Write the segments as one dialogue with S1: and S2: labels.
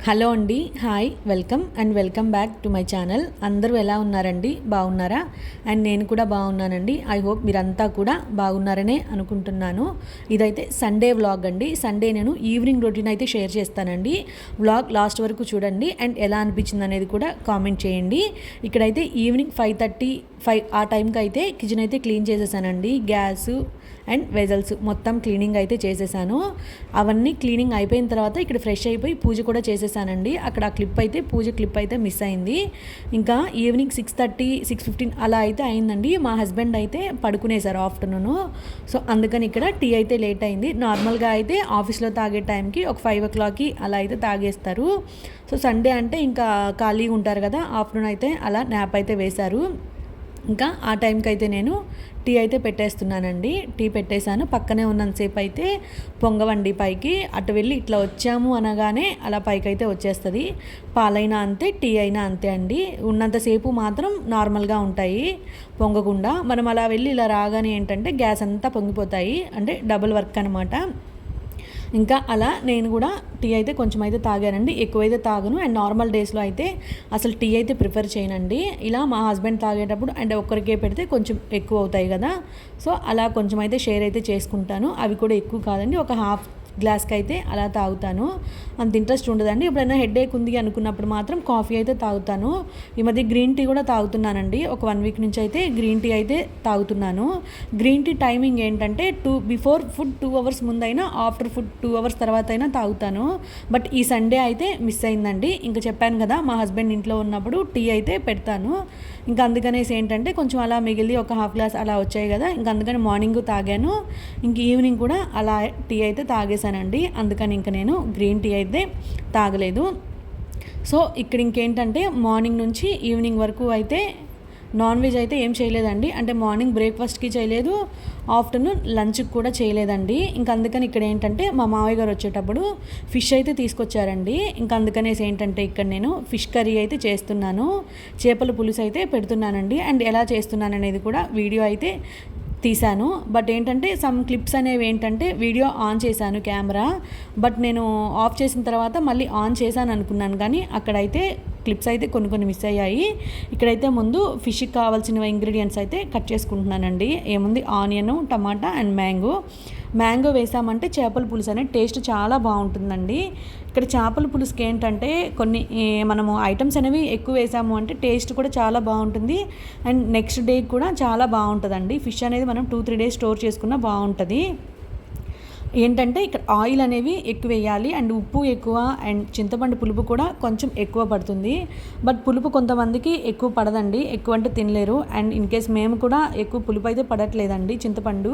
S1: Hello అండి, hi, welcome back to my channel. అందరూ ఎలా ఉన్నారండి? బాగున్నారా? అండ్ నేను కూడా బాగున్నానండి. ఐ హోప్ మీరంతా కూడా బాగున్నారనే అనుకుంటున్నాను. ఇదైతే సండే వ్లాగ్ అండి. సండే నేను ఈవినింగ్ రొటీన్ అయితే షేర్ చేస్తానండి. వ్లాగ్ లాస్ట్ వరకు చూడండి అండ్ ఎలా అనిపించింది అనేది కూడా కామెంట్ చేయండి. ఇక్కడైతే ఈవినింగ్ 5:35 ఆ టైంకి అయితే కిచెన్ అయితే క్లీన్ చేసేసానండి. గ్యాసు అండ్ వెజల్స్ మొత్తం క్లీనింగ్ అయితే చేసేసాను. అవన్నీ క్లీనింగ్ అయిపోయిన తర్వాత ఇక్కడ ఫ్రెష్ అయిపోయి పూజ కూడా చేసేసానండి. అక్కడ ఆ పూజ క్లిప్ అయితే మిస్ అయింది. ఇంకా ఈవినింగ్ 6:30 6:15 అలా అయితే అయిందండి. మా హస్బెండ్ అయితే పడుకునేసారు ఆఫ్టర్నూన్. సో అందుకని ఇక్కడ టీ అయితే లేట్ అయింది. నార్మల్గా అయితే ఆఫీస్లో తాగే టైంకి ఒక 5 o'clockకి అలా అయితే తాగేస్తారు. సో సండే అంటే ఇంకా ఖాళీగా ఉంటారు కదా, ఆఫ్టర్నూన్ అయితే అలా న్యాప్ అయితే వేశారు. ఇంకా ఆ టైంకి అయితే నేను టీ అయితే పెట్టేస్తున్నానండి. టీ పెట్టేశాను. పక్కనే ఉన్నంతసేపు అయితే పొంగవండి పైకి. అటు వెళ్ళి ఇట్లా వచ్చాము అనగానే అలా పైకి అయితే వచ్చేస్తుంది. పాలైనా అంతే, టీ అయినా అంతే అండి. ఉన్నంతసేపు మాత్రం నార్మల్గా ఉంటాయి, పొంగకుండా. మనం అలా వెళ్ళి ఇలా రాగానే ఏంటంటే గ్యాస్ అంతా పొంగిపోతాయి. అంటే డబుల్ వర్క్ అనమాట. ఇంకా అలా నేను కూడా టీ అయితే కొంచెం అయితే తాగానండి. ఎక్కువైతే తాగను. అండ్ నార్మల్ డేస్లో అయితే అసలు టీ అయితే ప్రిఫర్ చేయనండి. ఇలా మా హస్బెండ్ తాగేటప్పుడు అండ్ ఒక్కరికే పెడితే కొంచెం ఎక్కువ అవుతాయి కదా, సో అలా కొంచెం అయితే షేర్ అయితే చేసుకుంటాను. అవి కూడా ఎక్కువ కాదండి, ఒక హాఫ్ గ్లాస్కి అయితే అలా తాగుతాను. అంత ఇంట్రెస్ట్ ఉండదండి. ఎప్పుడైనా హెడేక్ ఉంది అనుకున్నప్పుడు మాత్రం కాఫీ అయితే తాగుతాను. ఈ మధ్య గ్రీన్ టీ కూడా తాగుతున్నానండి. ఒక 1 week నుంచి అయితే గ్రీన్ టీ అయితే తాగుతున్నాను. గ్రీన్ టీ టైమింగ్ ఏంటంటే బిఫోర్ ఫుడ్ 2 hours ముందైనా, ఆఫ్టర్ ఫుడ్ 2 hours తర్వాత అయినా తాగుతాను. బట్ ఈ సండే అయితే మిస్ అయిందండి. ఇంకా చెప్పాను కదా, మా హస్బెండ్ ఇంట్లో ఉన్నప్పుడు టీ అయితే పెడతాను. ఇంకా అందుకనేసి ఏంటంటే కొంచెం అలా మిగిలి ఒక హాఫ్ గ్లాస్ అలా వచ్చాయి కదా, ఇంకా అందుకని మార్నింగ్ తాగాను. ఇంక ఈవినింగ్ కూడా అలా టీ అయితే తాగేశానండి. అందుకని ఇంక నేను గ్రీన్ టీ అయితే తాగలేదు. సో ఇక్కడ ఇంకేంటంటే మార్నింగ్ నుంచి ఈవినింగ్ వరకు అయితే నాన్ వెజ్ అయితే ఏం చేయలేదండి. అంటే మార్నింగ్ బ్రేక్ఫాస్ట్కి చేయలేదు, ఆఫ్టర్నూన్ లంచ్కి కూడా చేయలేదండి. ఇంకా అందుకని ఇక్కడ ఏంటంటే మా మావయ్య గారు వచ్చేటప్పుడు ఫిష్ అయితే తీసుకొచ్చారండి. ఇంకా అందుకనేసి ఏంటంటే ఇక్కడ నేను ఫిష్ కర్రీ అయితే చేస్తున్నాను. చేపల పులుసు అయితే పెడుతున్నానండి. అండ్ ఎలా చేస్తున్నాను అనేది కూడా వీడియో అయితే తీశాను. బట్ ఏంటంటే సమ్ క్లిప్స్ అనేవి ఏంటంటే వీడియో ఆన్ చేశాను కెమెరా, బట్ నేను ఆఫ్ చేసిన తర్వాత మళ్ళీ ఆన్ చేశాను అనుకున్నాను, కానీ అక్కడైతే క్లిప్స్ అయితే కొన్ని మిస్ అయ్యాయి. ఇక్కడైతే ముందు ఫిష్కి కావాల్సిన ఇంగ్రీడియంట్స్ అయితే కట్ చేసుకుంటున్నానండి. ఏముంది, ఆనియన్, టమాటా అండ్ మ్యాంగో వేసామంటే చేపల పులుసు అనేది టేస్ట్ చాలా బాగుంటుందండి. ఇక్కడ చేపల పులుసుకి ఏంటంటే కొన్ని మనము ఐటమ్స్ అనేవి ఎక్కువ వేసాము అంటే టేస్ట్ కూడా చాలా బాగుంటుంది. అండ్ నెక్స్ట్ డే కూడా చాలా బాగుంటుందండి. ఫిష్ అనేది మనం 2-3 days స్టోర్ చేసుకున్నా బాగుంటుంది. ఏంటంటే ఇక్కడ ఆయిల్ అనేవి ఎక్కువ వేయాలి, అండ్ ఉప్పు ఎక్కువ, అండ్ చింతపండు పులుపు కూడా కొంచెం ఎక్కువ పడుతుంది. బట్ పులుపు కొంతమందికి ఎక్కువ పడదండి, ఎక్కువ అంటే తినలేరు. అండ్ ఇన్ కేస్ మేము కూడా ఎక్కువ పులుపు అయితే పడట్లేదండి. చింతపండు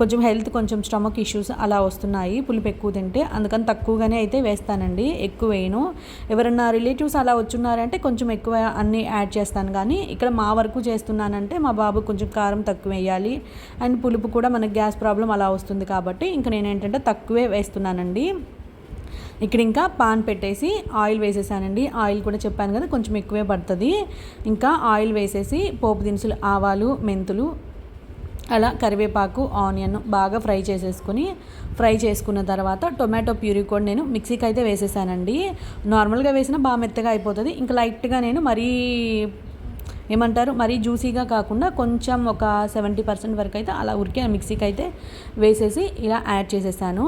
S1: కొంచెం హెల్త్, కొంచెం స్టమక్ ఇష్యూస్ అలా వస్తున్నాయి పులుపు ఎక్కువ తింటే, అందుకని తక్కువగానే అయితే వేస్తానండి, ఎక్కువ వేయను. ఎవరన్నా రిలేటివ్స్ అలా వచ్చున్నారంటే కొంచెం ఎక్కువ అన్నీ యాడ్ చేస్తాను. కానీ ఇక్కడ మా వరకు చేస్తున్నానంటే మా బాబు కొంచెం కారం తక్కువ వేయాలి, అండ్ పులుపు కూడా మనకు గ్యాస్ ప్రాబ్లం అలా వస్తుంది కాబట్టి ఇంకా నేను ఏంటంటే తక్కువే వేస్తున్నానండి. ఇక్కడ ఇంకా పాన్ పెట్టేసి ఆయిల్ వేసేసానండి. ఆయిల్ కూడా చెప్పాను కదా కొంచెం ఎక్కువే పడుతుంది. ఇంకా ఆయిల్ వేసేసి పోపు దినుసులు, ఆవాలు, మెంతులు, అలా కరివేపాకు, ఆనియన్ బాగా ఫ్రై చేసుకున్న తర్వాత టొమాటో ప్యూరీ కూడా నేను మిక్సీకి అయితే వేసేసానండి. నార్మల్గా వేసినా బాగా మెత్తగా అయిపోతుంది. ఇంకా లైట్గా నేను మరీ జ్యూసీగా కాకుండా కొంచెం ఒక 70% వరకు అయితే అలా ఉరికే మిక్సీకి అయితే వేసేసి ఇలా యాడ్ చేసేసాను.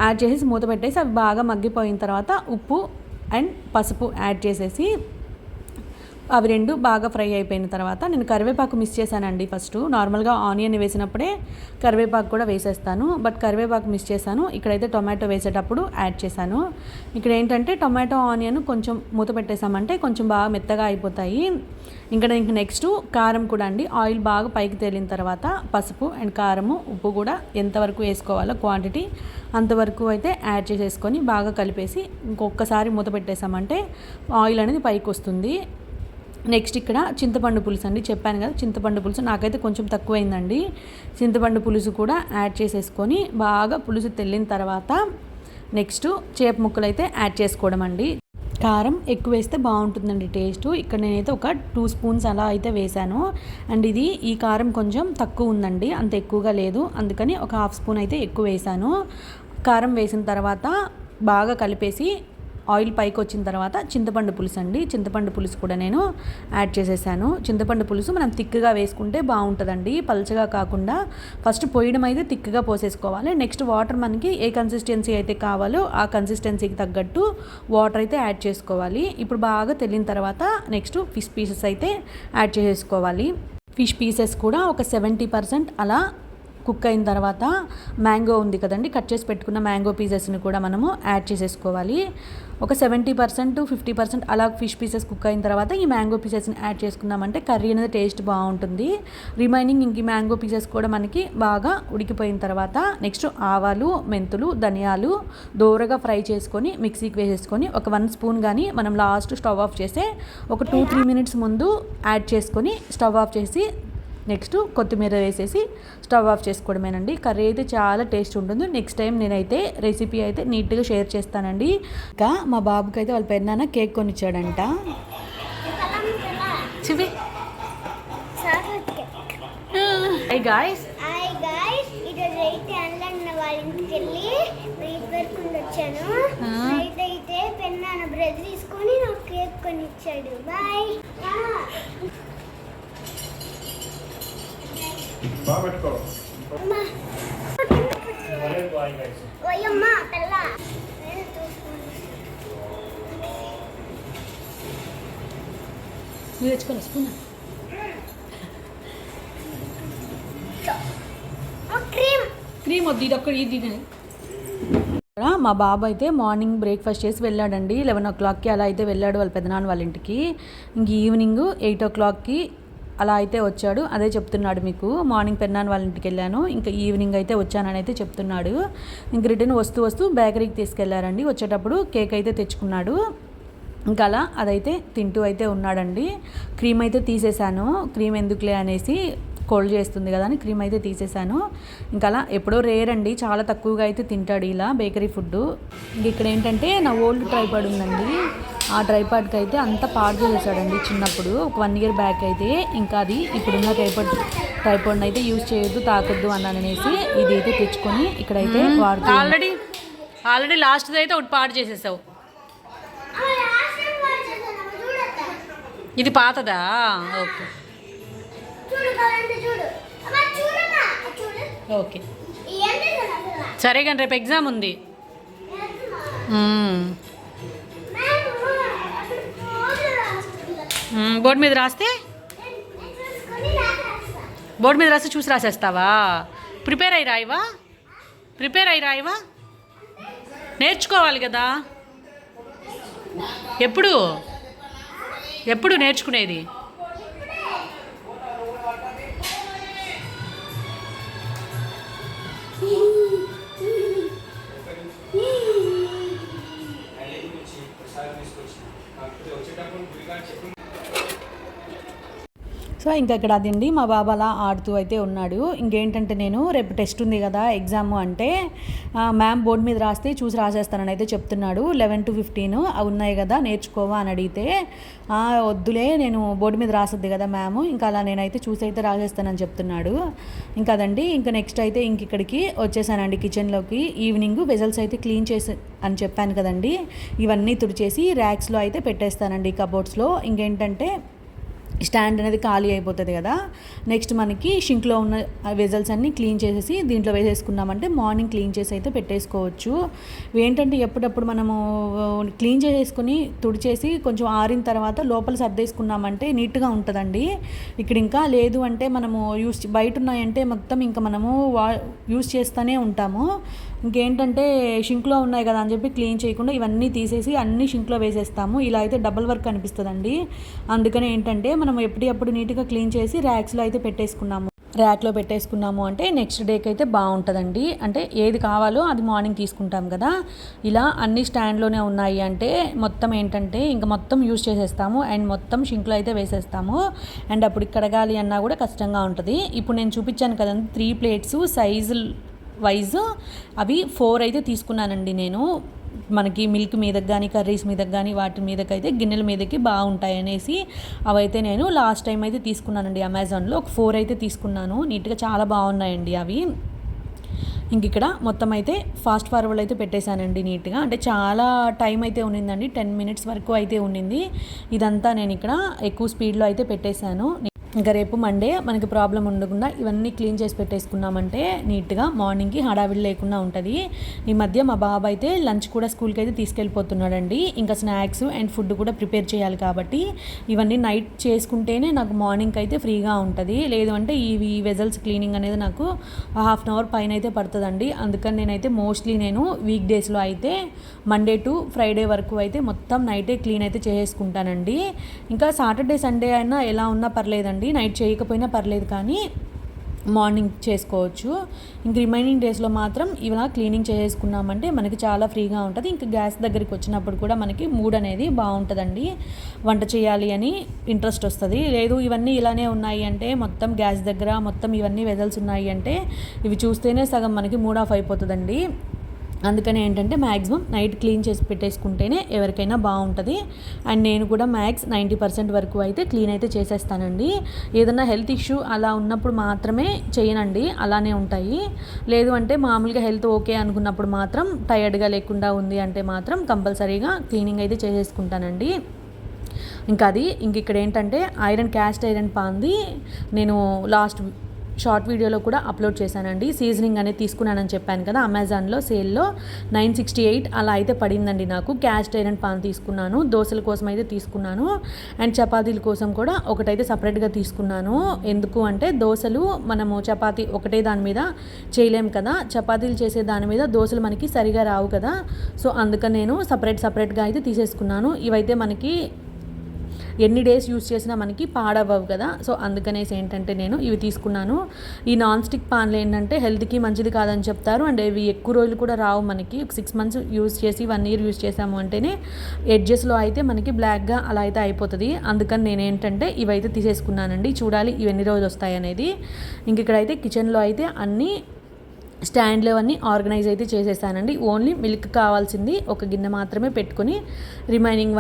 S1: యాడ్ చేసేసి మూత పెట్టేసి అవి బాగా మగ్గిపోయిన తర్వాత ఉప్పు అండ్ పసుపు యాడ్ చేసేసి అవి రెండు బాగా ఫ్రై అయిపోయిన తర్వాత నేను కరివేపాకు మిస్ చేశానండి. ఫస్ట్ నార్మల్గా ఆనియన్ వేసినప్పుడే కరివేపాకు కూడా వేసేస్తాను, బట్ కరివేపాకు మిస్ చేశాను. ఇక్కడైతే టొమాటో వేసేటప్పుడు యాడ్ చేశాను. ఇక్కడ ఏంటంటే టొమాటో, ఆనియన్ కొంచెం మూత పెట్టేసామంటే కొంచెం బాగా మెత్తగా అయిపోతాయి. ఇంకా నెక్స్ట్ కారం కూడా అండి. ఆయిల్ బాగా పైకి తేలిన తర్వాత పసుపు అండ్ కారము, ఉప్పు కూడా ఎంతవరకు వేసుకోవాలో క్వాంటిటీ అంతవరకు అయితే యాడ్ చేసేసుకొని బాగా కలిపేసి ఇంకొకసారి మూత పెట్టేసామంటే ఆయిల్ అనేది పైకి వస్తుంది. నెక్స్ట్ ఇక్కడ చింతపండు పులుసు అండి. చెప్పాను కదా, చింతపండు పులుసు నాకైతే కొంచెం తక్కువైందండి. చింతపండు పులుసు కూడా యాడ్ చేసేసుకొని బాగా పులుసు తెల్లిన తర్వాత నెక్స్ట్ చేప ముక్కలు అయితే యాడ్ చేసుకోవడం అండి. కారం ఎక్కువ వేస్తే బాగుంటుందండి టేస్ట్. ఇక్కడ నేనైతే ఒక 2 spoons అలా అయితే వేశాను. అండ్ ఈ కారం కొంచెం తక్కువ ఉందండి, అంత ఎక్కువగా లేదు, అందుకని ఒక 1/2 spoon అయితే ఎక్కువ వేశాను. కారం వేసిన తర్వాత బాగా కలిపేసి ఆయిల్ పైకి వచ్చిన తర్వాత చింతపండు పులుసు అండి. చింతపండు పులుసు కూడా నేను యాడ్ చేసేసాను. చింతపండు పులుసు మనం తిక్కుగా వేసుకుంటే బాగుంటుందండి, పల్చగా కాకుండా. ఫస్ట్ పోయడం అయితే తిక్కుగా పోసేసుకోవాలి. నెక్స్ట్ వాటర్ మనకి ఏ కన్సిస్టెన్సీ అయితే కావాలో ఆ కన్సిస్టెన్సీకి తగ్గట్టు వాటర్ అయితే యాడ్ చేసుకోవాలి. ఇప్పుడు బాగా తెలియని తర్వాత నెక్స్ట్ ఫిష్ పీసెస్ అయితే యాడ్ చేసేసుకోవాలి. ఫిష్ పీసెస్ కూడా ఒక 70% అలా కుక్ అయిన తర్వాత మ్యాంగో ఉంది కదండి, కట్ చేసి పెట్టుకున్న మ్యాంగో పీసెస్ని కూడా మనము యాడ్ చేసేసుకోవాలి. ఒక 70% 50% అలా ఫిష్ పీసెస్ కుక్ అయిన తర్వాత ఈ మ్యాంగో పీసెస్ని యాడ్ చేసుకున్నామంటే కర్రీ అనేది టేస్ట్ బాగుంటుంది. రిమైనింగ్ ఇంక మ్యాంగో పీసెస్ కూడా మనకి బాగా ఉడికిపోయిన తర్వాత నెక్స్ట్ ఆవాలు, మెంతులు, ధనియాలు దోరగా ఫ్రై చేసుకొని మిక్సీకి వేసేసుకొని ఒక 1 స్పూన్ కానీ మనం లాస్ట్ స్టవ్ ఆఫ్ చేసే ఒక 2-3 మినిట్స్ ముందు యాడ్ చేసుకొని స్టవ్ ఆఫ్ చేసి నెక్స్ట్ కొత్తిమీర వేసేసి స్టవ్ ఆఫ్ చేసుకోవడమేనండి. కర్రీ అయితే చాలా టేస్ట్ ఉంటుంది. నెక్స్ట్ టైం నేనైతే రెసిపీ అయితే నీట్గా షేర్ చేస్తానండి. ఇంకా మా బాబుకి అయితే వాళ్ళ పెద్దనాన్న కేక్ కొనిచ్చాడంట. చూపి. హాయ్ గాయ్స్,
S2: ఈరోజైతే అన్న వాళ్ళ ఇంటికి వెళ్ళి నైట్ వరకు వచ్చాను. నైట్ అయితే పెన్నాన్న బ్రెడ్ తీసుకొని నాకు కేక్ కొనిచ్చాడు. బాయ్.
S3: బాబట్టుకో
S2: ఓయమ్మా పిల్ల
S1: మీరు తెచ్చుకోవాలి స్పూన్. క్రీమ్ వద్దు, ఇది ఒక్కటి ఇది. మా బాబు అయితే మార్నింగ్ బ్రేక్ఫాస్ట్ చేసి వెళ్ళాడండి. 11 o'clockకి అలా అయితే వెళ్ళాడు వాళ్ళ పెదనాన్న వాళ్ళ ఇంటికి. ఇంక ఈవినింగ్ 8 o'clockకి అలా అయితే వచ్చాడు. అదే చెప్తున్నాడు మీకు, మార్నింగ్ పెన్నాన్న వాళ్ళ ఇంటికి వెళ్ళాను, ఇంకా ఈవినింగ్ అయితే వచ్చానని అయితే చెప్తున్నాడు. ఇంక రిటర్న్ వస్తూ బేకరీకి తీసుకెళ్లారండి. వచ్చేటప్పుడు కేక్ అయితే తెచ్చుకున్నాడు. ఇంకా అలా అదైతే తింటూ అయితే ఉన్నాడండి. క్రీమ్ అయితే తీసేశాను, క్రీమ్ ఎందుకులే అనేసి, కోల్డ్ చేస్తుంది కదా అని క్రీమ్ అయితే తీసేశాను. ఇంకా అలా ఎప్పుడో రేర్ అండి, చాలా తక్కువగా అయితే తింటాడు ఇలా బేకరీ ఫుడ్. ఇంక ఇక్కడ ఏంటంటే నా ఓల్డ్ ట్రైపాడ్ ఉందండి, ఆ ట్రైపాడ్కి అయితే అంతా పాడు చేసేసాడండి చిన్నప్పుడు, ఒక 1 year బ్యాక్ అయితే. ఇంకా అది ఇప్పుడున్న ట్రైపాడ్ని అయితే యూజ్ చేయొద్దు, తాకొద్దు అన్నాననేసి ఇది అయితే తెచ్చుకొని ఇక్కడైతే వాడుతూ. ఆల్రెడీ లాస్ట్ అయితే ఒకటి పాడు చేసేసావు. ఇది పాతదా? ఓకే ఓకే సరే, కానీ రేపు ఎగ్జామ్ ఉంది. బోర్డు మీద రాస్తే చూసి రాసేస్తావా? ప్రిపేర్ అయ్యి రాయవా? నేర్చుకోవాలి కదా. ఎప్పుడు నేర్చుకునేది? సో ఇంకా ఇక్కడ అదండి, మా బాబు అలా ఆడుతూ అయితే ఉన్నాడు. ఇంకేంటంటే నేను రేపు టెస్ట్ ఉంది కదా ఎగ్జామ్ అంటే, మ్యామ్ బోర్డు మీద రాస్తే చూసి రాసేస్తానని అయితే చెప్తున్నాడు. 11 to 15 అవి ఉన్నాయి కదా నేర్చుకోవా అని అడిగితే, వద్దులే నేను బోర్డు మీద రాసొద్ది కదా మ్యామ్, ఇంకా అలా నేనైతే చూసి అయితే రాసేస్తానని చెప్తున్నాడు. ఇంకా అదండి, ఇంకా నెక్స్ట్ అయితే ఇంక ఇక్కడికి వచ్చేసానండి కిచెన్లోకి. ఈవినింగ్ వెజల్స్ అయితే క్లీన్ చేసి అని చెప్పాను కదండి, ఇవన్నీ తుడిచేసి ర్యాక్స్లో అయితే పెట్టేస్తానండి, కబోర్డ్స్లో. ఇంకేంటంటే స్టాండ్ అనేది ఖాళీ అయిపోతుంది కదా. నెక్స్ట్ మనకి షింక్లో ఉన్న వెజల్స్ అన్నీ క్లీన్ చేసేసి దీంట్లో వేసేసుకున్నామంటే మార్నింగ్ క్లీన్ చేసి అయితే పెట్టేసుకోవచ్చు. ఏంటంటే ఎప్పుడప్పుడు మనము క్లీన్ చేసేసుకుని తుడిచేసి కొంచెం ఆరిన తర్వాత లోపల సర్దేసుకున్నామంటే నీట్గా ఉంటుందండి. ఇక్కడ ఇంకా లేదు అంటే మనము బయట ఉన్నాయంటే మొత్తం ఇంకా మనము యూస్ చేస్తూనే ఉంటాము. ఇంకేంటంటే షింక్లో ఉన్నాయి కదా అని చెప్పి క్లీన్ చేయకుండా ఇవన్నీ తీసేసి అన్నీ షింక్లో వేసేస్తాము. ఇలా అయితే డబల్ వర్క్ అనిపిస్తుందండి. అందుకని ఏంటంటే మనం ఎప్పటికప్పుడు నీట్గా క్లీన్ చేసి ర్యాక్స్లో అయితే ర్యాక్లో పెట్టేసుకున్నాము అంటే నెక్స్ట్ డేకి అయితే బాగుంటుందండి. అంటే ఏది కావాలో అది మార్నింగ్ తీసుకుంటాం కదా. ఇలా అన్ని స్టాండ్లోనే ఉన్నాయి అంటే మొత్తం ఏంటంటే ఇంకా మొత్తం యూజ్ చేసేస్తాము అండ్ మొత్తం షింక్లో అయితే వేసేస్తాము. అండ్ అప్పుడు కడగాలి అన్నా కూడా కష్టంగా ఉంటుంది. ఇప్పుడు నేను చూపించాను కదండి 3 plates సైజు వైజ్ అవి 4 అయితే తీసుకున్నానండి నేను. మనకి మిల్క్ మీదకి కానీ కర్రీస్ మీదకి కానీ వాటి మీదకైతే గిన్నెల మీదకి బాగుంటాయి అనేసి అవైతే నేను లాస్ట్ టైం అయితే తీసుకున్నానండి అమెజాన్లో. ఒక 4 అయితే తీసుకున్నాను. నీట్గా చాలా బాగున్నాయండి అవి. ఇంక ఇక్కడ మొత్తం అయితే ఫాస్ట్ ఫార్వర్డ్ అయితే పెట్టేశానండి నీట్గా. అంటే చాలా టైం అయితే ఉన్నిందండి, 10 minutes వరకు అయితే ఉన్నింది. ఇదంతా నేను ఇక్కడ ఎక్కువ స్పీడ్లో అయితే పెట్టేశాను. ఇంకా రేపు మండే మనకి ప్రాబ్లం ఉండకుండా ఇవన్నీ క్లీన్ చేసి పెట్టేసుకున్నామంటే నీట్గా మార్నింగ్కి హడావిడి లేకుండా ఉంటుంది. ఈ మధ్య మా బాబు అయితే లంచ్ కూడా స్కూల్కి అయితే తీసుకెళ్ళిపోతున్నాడండి. ఇంకా స్నాక్స్ అండ్ ఫుడ్ కూడా ప్రిపేర్ చేయాలి కాబట్టి ఇవన్నీ నైట్ చేసుకుంటేనే నాకు మార్నింగ్కి అయితే ఫ్రీగా ఉంటుంది. లేదు అంటే ఈ వెజల్స్ క్లీనింగ్ అనేది నాకు 1/2 hour పైన అయితే పడుతుందండి. అందుకని నేనైతే మోస్ట్లీ నేను వీక్ డేస్లో అయితే మండే టు ఫ్రైడే వరకు అయితే మొత్తం నైటే క్లీన్ అయితే చేసుకుంటానండి. ఇంకా సాటర్డే సండే అయినా ఎలా ఉన్నా పర్లేదండి, నైట్ చేయకపోయినా పర్లేదు, కానీ మార్నింగ్ చేసుకోవచ్చు. ఇంక రిమైనింగ్ డేస్లో మాత్రం ఇలా క్లీనింగ్ చేసుకున్నామంటే మనకి చాలా ఫ్రీగా ఉంటుంది. ఇంకా గ్యాస్ దగ్గరికి వచ్చినప్పుడు కూడా మనకి మూడ్ అనేది బాగుంటుందండి, వంట చేయాలి అని ఇంట్రెస్ట్ వస్తుంది. లేదు ఇవన్నీ ఇలానే ఉన్నాయి అంటే, మొత్తం గ్యాస్ దగ్గర మొత్తం ఇవన్నీ వెజల్స్ ఉన్నాయి అంటే ఇవి చూస్తేనే సగం మనకి మూడ్ ఆఫ్ అయిపోతుందండి. అందుకని ఏంటంటే మ్యాక్సిమం నైట్ క్లీన్ చేసి పెట్టేసుకుంటేనే ఎవరికైనా బాగుంటుంది. అండ్ నేను కూడా మ్యాక్స్ 90% వరకు అయితే క్లీన్ అయితే చేసేస్తానండి. ఏదైనా హెల్త్ ఇష్యూ అలా ఉన్నప్పుడు మాత్రమే చేయనండి, అలానే ఉంటాయి. లేదు అంటే మామూలుగా హెల్త్ ఓకే అనుకున్నప్పుడు మాత్రం, టైర్డ్గా లేకుండా ఉంది అంటే మాత్రం కంపల్సరీగా క్లీనింగ్ అయితే చేసేసుకుంటానండి. ఇంకా అది ఇక్కడ ఏంటంటే క్యాస్ట్ ఐరన్ పాన్ది నేను లాస్ట్ షార్ట్ వీడియోలో కూడా అప్లోడ్ చేశానండి. సీజనింగ్ అనేది తీసుకున్నానని చెప్పాను కదా, అమెజాన్లో సేల్లో 968 అలా అయితే పడిందండి నాకు. క్యాస్ట్ ఐరన్ పాన్ తీసుకున్నాను, దోశల కోసం అయితే తీసుకున్నాను, అండ్ చపాతీల కోసం కూడా ఒకటైతే సపరేట్గా తీసుకున్నాను. ఎందుకు అంటే దోశలు మనము చపాతీ ఒకటే దాని మీద చేయలేము కదా, చపాతీలు చేసే దాని మీద దోశలు మనకి సరిగా రావు కదా. సో అందుకని నేను సపరేట్గా అయితే తీసేసుకున్నాను. ఇవైతే మనకి ఎన్ని డేస్ యూస్ చేసినా మనకి పాడవ్వవు కదా. సో అందుకనేసి ఏంటంటే నేను ఇవి తీసుకున్నాను. ఈ నాన్ స్టిక్ పాన్లు ఏంటంటే హెల్త్కి మంచిది కాదని చెప్తారు, అండ్ ఇవి ఎక్కువ రోజులు కూడా రావు మనకి. 6 months యూస్ చేసి 1 year యూస్ చేసాము అంటేనే ఎడ్జెస్లో అయితే మనకి బ్లాక్గా అలా అయితే అయిపోతుంది. అందుకని నేను ఏంటంటే ఇవైతే తీసేసుకున్నానండి. చూడాలి ఇవి ఎన్ని రోజులు వస్తాయి అనేది. ఇక్కడైతే కిచెన్లో అయితే అన్నీ స్టాండ్లో అన్నీ ఆర్గనైజ్ అయితే చేసేసానండి. ఓన్లీ మిల్క్ కావాల్సింది ఒక గిన్నె మాత్రమే పెట్టుకొని రిమైనింగ్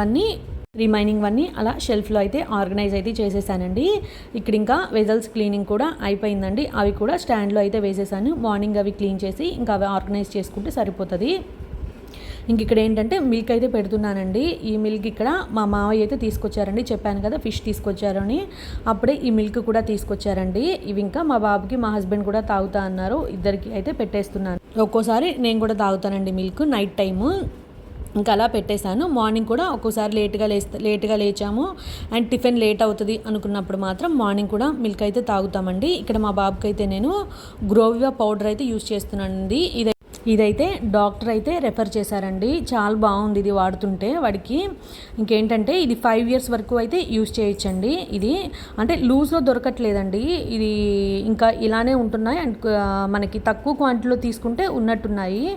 S1: వన్నీ అలా షెల్ఫ్లో అయితే ఆర్గనైజ్ అయితే చేసేసానండి. ఇక్కడ ఇంకా వెజల్స్ క్లీనింగ్ కూడా అయిపోయిందండి. అవి కూడా స్టాండ్లో అయితే వేసేసాను. మార్నింగ్ అవి క్లీన్ చేసి ఇంకా అవి ఆర్గనైజ్ చేసుకుంటే సరిపోతుంది. ఇక్కడ ఏంటంటే మిల్క్ అయితే పెడుతున్నానండి. ఈ మిల్క్ ఇక్కడ మా మావయ్య అయితే తీసుకొచ్చారండి, చెప్పాను కదా ఫిష్ తీసుకొచ్చారు అని. అప్పుడే ఈ మిల్క్ కూడా తీసుకొచ్చారండి. ఇవి ఇంకా మా బాబుకి మా హస్బెండ్ కూడా తాగుతా అన్నారు, ఇద్దరికి అయితే పెట్టేస్తున్నాను. ఒక్కోసారి నేను కూడా తాగుతానండి మిల్క్ నైట్ టైము. ఇంకా అలా పెట్టేశాను. మార్నింగ్ కూడా ఒక్కోసారి లేట్గా లేచాము అండ్ టిఫిన్ లేట్ అవుతుంది అనుకున్నప్పుడు మాత్రం మార్నింగ్ కూడా మిల్క్ అయితే తాగుతామండి. ఇక్కడ మా బాబుకి అయితే నేను గ్రోవివా పౌడర్ అయితే యూస్ చేస్తున్నానండి. ఇదైతే డాక్టర్ అయితే రెఫర్ చేశారండి, చాలా బాగుంది ఇది వాడుతుంటే వాడికి. ఇంకేంటంటే ఇది 5 years వరకు అయితే యూస్ చేయొచ్చండి. ఇది అంటే లూజ్లో దొరకట్లేదండి, ఇది ఇంకా ఇలానే ఉంటున్నాయి. అండ్ మనకి తక్కువ క్వాంటిటీలో తీసుకుంటే ఉన్నట్టున్నాయి.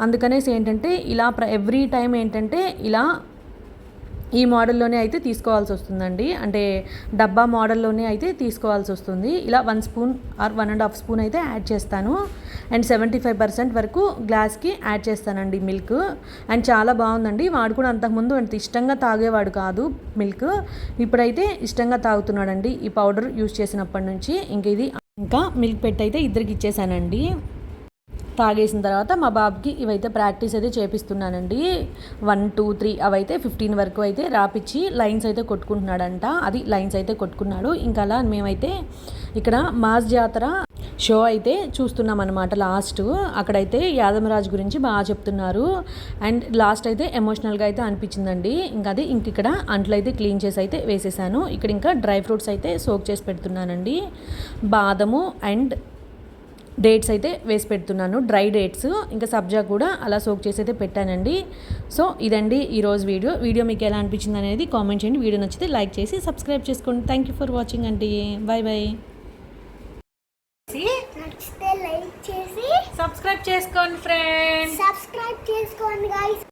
S1: అందుకనేసి ఏంటంటే ఇలా ఎవ్రీ టైం ఏంటంటే ఇలా ఈ మోడల్లోనే అయితే తీసుకోవాల్సి వస్తుందండి, అంటే డబ్బా మోడల్లోనే అయితే తీసుకోవాల్సి వస్తుంది. ఇలా 1 spoon ఆర్ 1.5 spoon అయితే యాడ్ చేస్తాను. అండ్ 75% వరకు గ్లాస్కి యాడ్ చేస్తానండి మిల్క్. అండ్ చాలా బాగుందండి. వాడు కూడా అంతకుముందు అంత ఇష్టంగా తాగేవాడు కాదు మిల్క్, ఇప్పుడైతే ఇష్టంగా తాగుతున్నాడండి ఈ పౌడర్ యూస్ చేసినప్పటి నుంచి. ఇంకా మిల్క్ పెట్టి అయితే ఇద్దరికి ఇచ్చేసానండి. తాగేసిన తర్వాత మా బాబుకి ఇవైతే ప్రాక్టీస్ అయితే చేపిస్తున్నానండి. 1 2 3 అవైతే 15 వరకు అయితే రాపిచ్చి లైన్స్ అయితే కొట్టుకుంటున్నాడంట. అది లైన్స్ అయితే కొట్టుకున్నాడు. ఇంకా అలా మేమైతే ఇక్కడ మాస్ జాతర షో అయితే చూస్తున్నాం అనమాట. లాస్ట్ అక్కడైతే యాదమరాజు గురించి బాగా చెప్తున్నారు అండ్ లాస్ట్ అయితే ఎమోషనల్గా అయితే అనిపించిందండి. ఇక్కడ అంట్లు అయితే క్లీన్ చేసి అయితే వేసేసాను. ఇక్కడ ఇంకా డ్రై ఫ్రూట్స్ అయితే సోక్ చేసి పెడుతున్నానండి. బాదము అండ్ డేట్స్ అయితే వేసి పెడుతున్నాను, డ్రై డేట్స్. ఇంకా సబ్జా కూడా అలా సోక్ చేసి అయితే పెట్టానండి. సో ఇదండి ఈరోజు వీడియో మీకు ఎలా అనిపించింది అనేది కామెంట్ చేయండి. వీడియో నచ్చితే లైక్ చేసి సబ్స్క్రైబ్ చేసుకోండి. థ్యాంక్ యూ ఫర్ వాచింగ్ అండి. Bye bye.
S2: నచ్చితే లైక్ చేసి
S1: సబ్స్క్రైబ్ చేసుకోండి ఫ్రెండ్స్.
S2: సబ్స్క్రైబ్ చేసుకోండి గైస్.